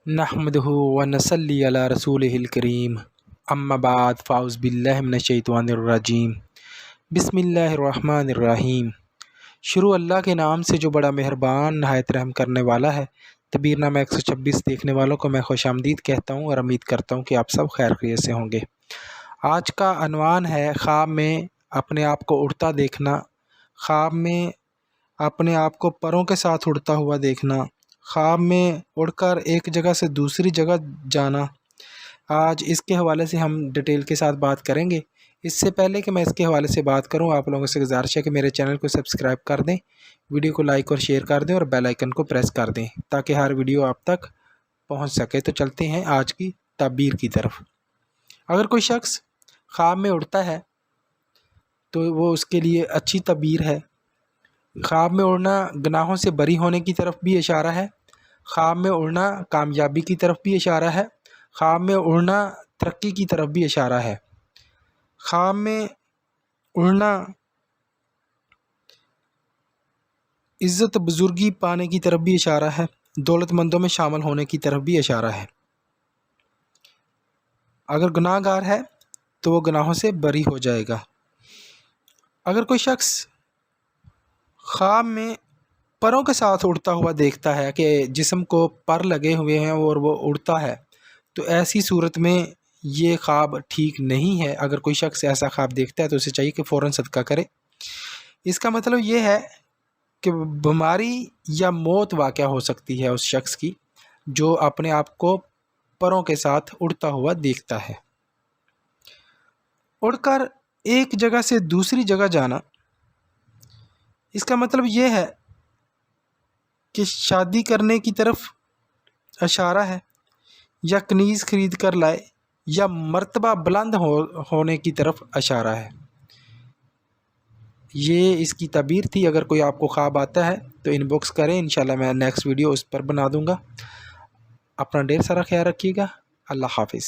نحمدہ ونصلی علی رسولہ الکریم اما بعد فاعوذ باللہ من الشیطان الرجیم بسم اللہ الرحمن الرحیم۔ شروع اللہ کے نام سے جو بڑا مہربان نہایت رحم کرنے والا ہے۔ تبیر نامہ 126 دیکھنے والوں کو میں خوش آمدید کہتا ہوں اور امید کرتا ہوں کہ آپ سب خیر خیریت سے ہوں گے۔ آج کا عنوان ہے خواب میں اپنے آپ کو اڑتا دیکھنا، خواب میں اپنے آپ کو پروں کے ساتھ اڑتا ہوا دیکھنا، خواب میں اڑ کر ایک جگہ سے دوسری جگہ جانا۔ آج اس کے حوالے سے ہم ڈیٹیل کے ساتھ بات کریں گے۔ اس سے پہلے کہ میں اس کے حوالے سے بات کروں، آپ لوگوں سے گزارش ہے کہ میرے چینل کو سبسکرائب کر دیں، ویڈیو کو لائک اور شیئر کر دیں اور بیل آئیکن کو پریس کر دیں تاکہ ہر ویڈیو آپ تک پہنچ سکے۔ تو چلتے ہیں آج کی تعبیر کی طرف۔ اگر کوئی شخص خواب میں اڑتا ہے تو وہ اس کے لیے اچھی تعبیر ہے۔ خواب میں اڑنا گناہوں سے بری ہونے کی طرف بھی اشارہ ہے، خواب میں اڑنا کامیابی کی طرف بھی اشارہ ہے، خواب میں اڑنا ترقی کی طرف بھی اشارہ ہے، خواب میں اڑنا عزت بزرگی پانے کی طرف بھی اشارہ ہے، دولت مندوں میں شامل ہونے کی طرف بھی اشارہ ہے۔ اگر گناہ گار ہے تو وہ گناہوں سے بری ہو جائے گا۔ اگر کوئی شخص خواب میں پروں کے ساتھ اڑتا ہوا دیکھتا ہے کہ جسم کو پر لگے ہوئے ہیں اور وہ اڑتا ہے، تو ایسی صورت میں یہ خواب ٹھیک نہیں ہے۔ اگر کوئی شخص ایسا خواب دیکھتا ہے تو اسے چاہیے کہ فوراً صدقہ کرے۔ اس کا مطلب یہ ہے کہ بیماری یا موت واقع ہو سکتی ہے اس شخص کی جو اپنے آپ کو پروں کے ساتھ اڑتا ہوا دیکھتا ہے۔ اڑ کر ایک جگہ سے دوسری جگہ جانا، اس کا مطلب یہ ہے کہ شادی کرنے کی طرف اشارہ ہے، یا کنیز خرید کر لائے، یا مرتبہ بلند ہونے کی طرف اشارہ ہے۔ یہ اس کی تعبیر تھی۔ اگر کوئی آپ کو خواب آتا ہے تو ان باکس کریں، انشاءاللہ میں نیکسٹ ویڈیو اس پر بنا دوں گا۔ اپنا ڈھیر سارا خیال رکھیے گا۔ اللہ حافظ۔